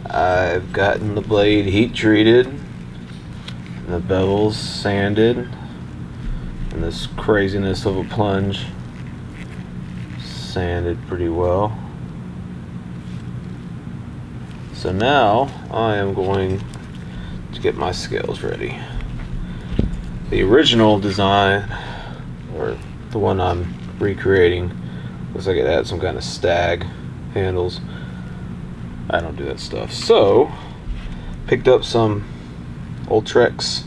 I've gotten the blade heat treated, and the bevels sanded, and this craziness of a plunge sanded pretty well. So now I am going to get my scales ready. The original design, or the one I'm recreating, looks like it had some kind of stag handles. I don't do that stuff. So picked up some Ultrex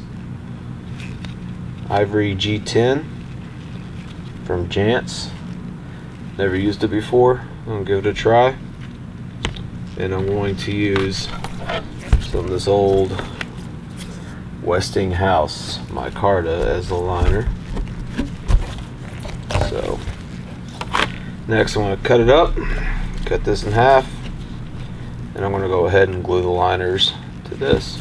Ivory G10 from Jantz. Never used it before. I'm gonna give it a try, and I'm going to use some of this old Westinghouse micarta as the liner. So next I'm going to cut it up, cut this in half, and I'm going to go ahead and glue the liners to this.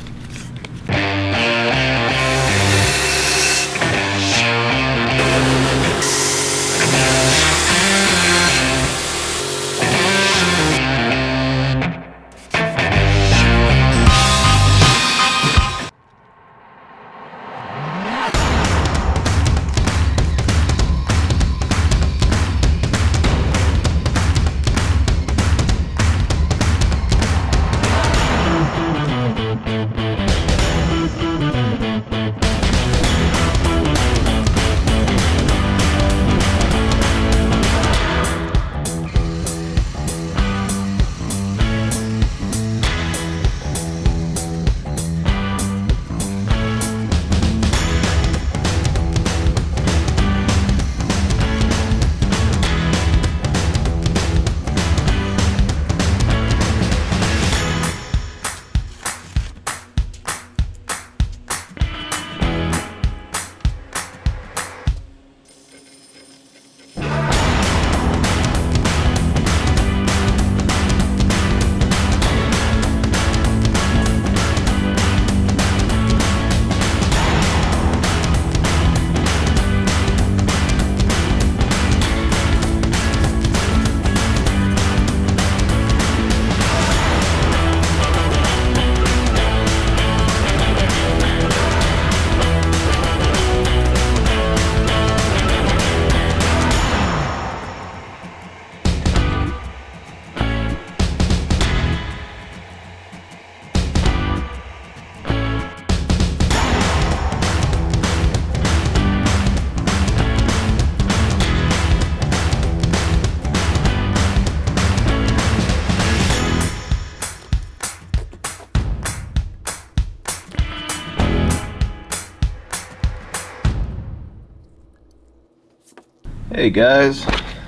Hey guys,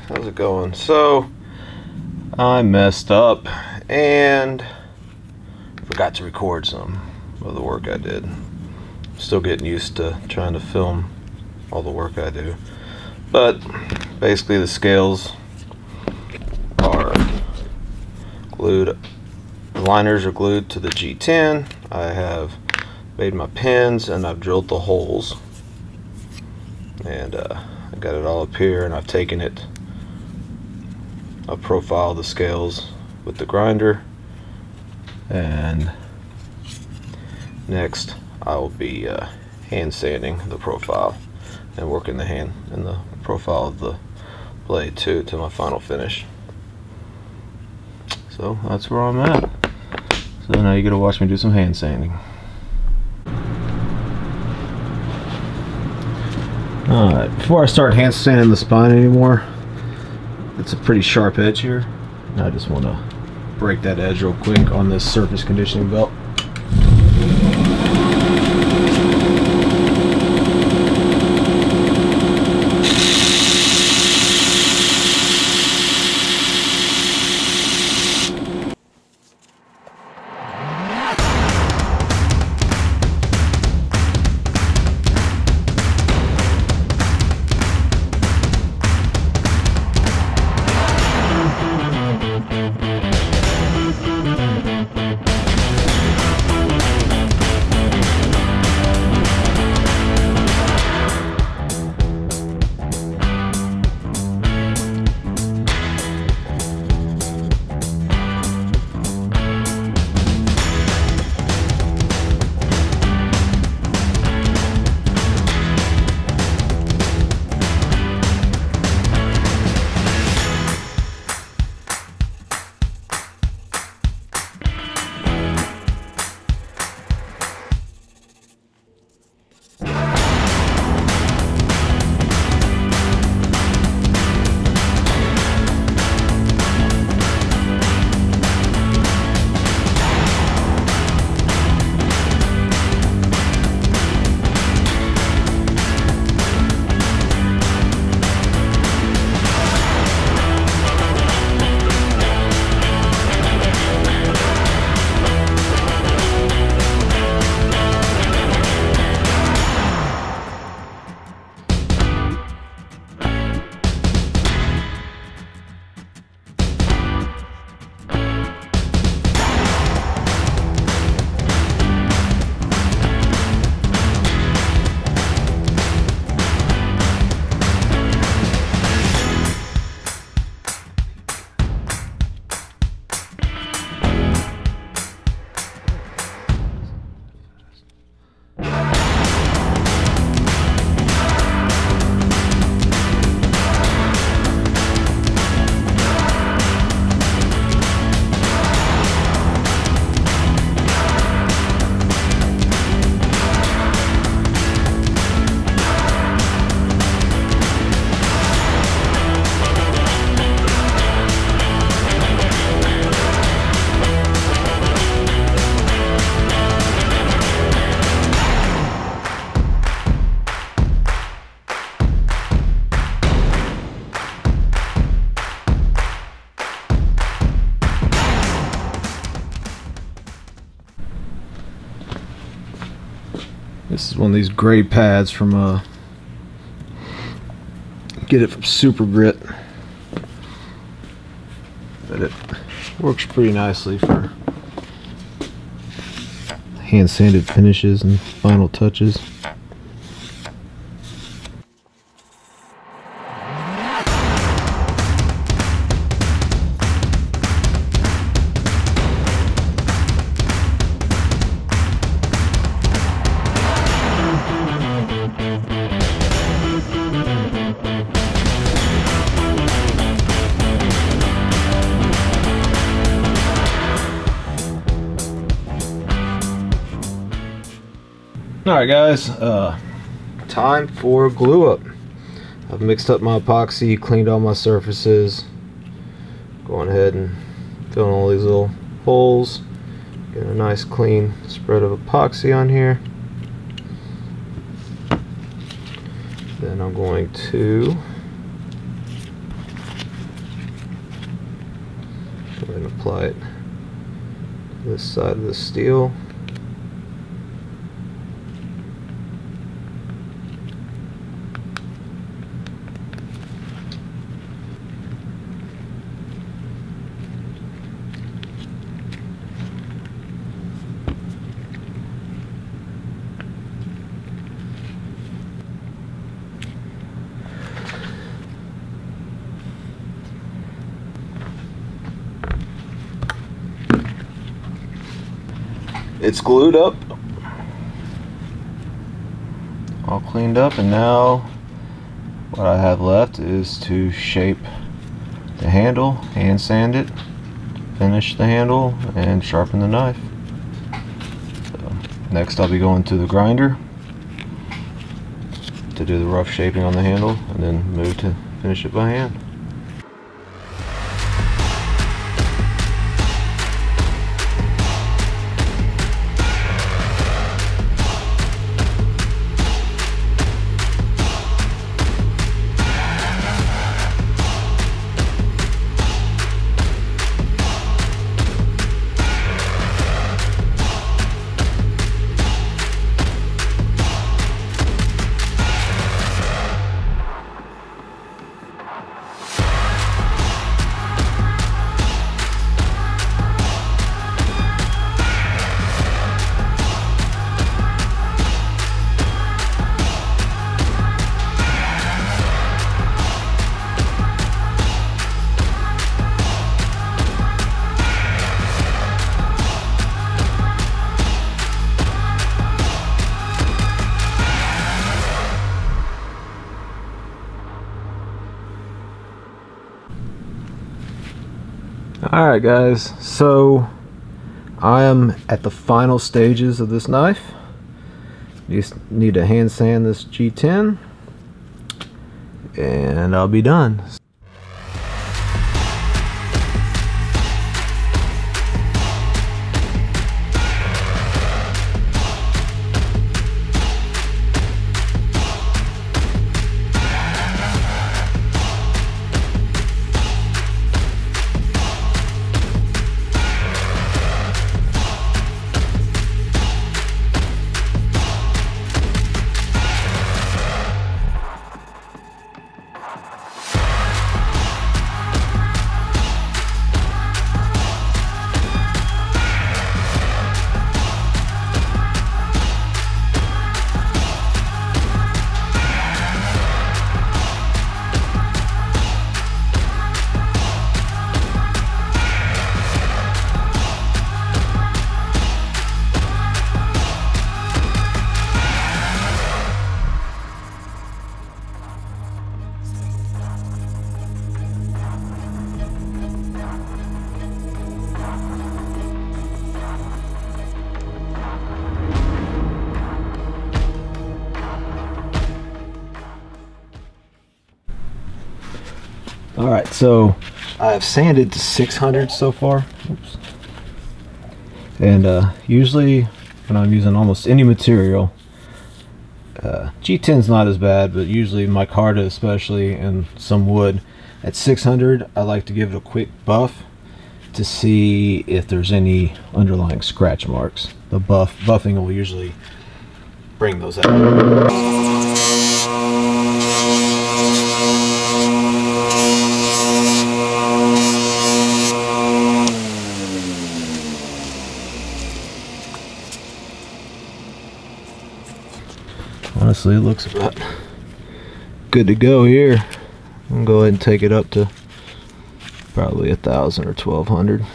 how's it going? So I messed up and forgot to record some of the work I did. Still getting used to trying to film all the work I do, but basically the scales are glued, the liners are glued to the G10. I have made my pins and I've drilled the holes, and I got it all up here, and I've taken it, I've profiled the scales with the grinder, and next I will be hand sanding the profile and working the hand and the profile of the blade too to my final finish. So that's where I'm at. So now you get to watch me do some hand sanding. Alright, before I start hand sanding the spine anymore, it's a pretty sharp edge here. I just want to break that edge real quick on this surface conditioning belt. This is one of these gray pads from get it from Super Grit, but it works pretty nicely for hand sanded finishes and final touches. Alright guys, time for glue up. I've mixed up my epoxy, cleaned all my surfaces, going ahead and filling all these little holes, get a nice clean spread of epoxy on here. Then I'm going to go ahead and apply it to this side of the steel. It's glued up, all cleaned up, and now what I have left is to shape the handle, hand sand it, finish the handle, and sharpen the knife. So next I'll be going to the grinder to do the rough shaping on the handle, and then move to finish it by hand. Alright guys, so I am at the final stages of this knife. You just need to hand sand this G10 and I'll be done. Alright, so I've sanded to 600 so far. Oops. And usually when I'm using almost any material, G10's not as bad, but usually micarta especially and some wood, at 600 I like to give it a quick buff to see if there's any underlying scratch marks. The buffing will usually bring those out. Honestly, it looks about good to go here. I'm gonna go ahead and take it up to probably 1,000 or 1,200.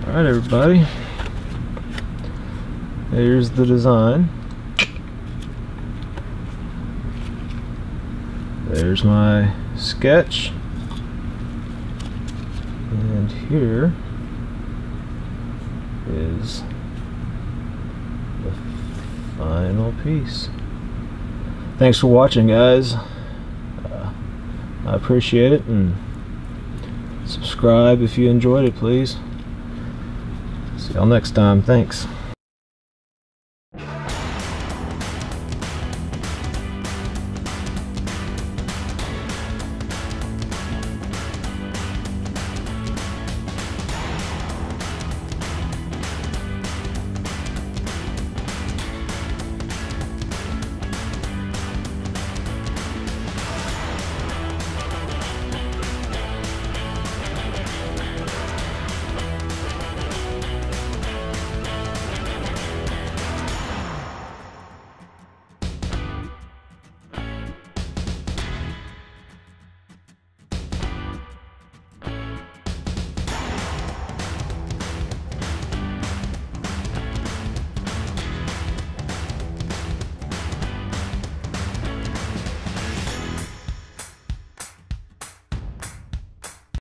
Alright everybody, here's the design. There's my sketch, and here is the final piece. Thanks for watching, guys. I appreciate it, and subscribe if you enjoyed it, please. See y'all next time. Thanks.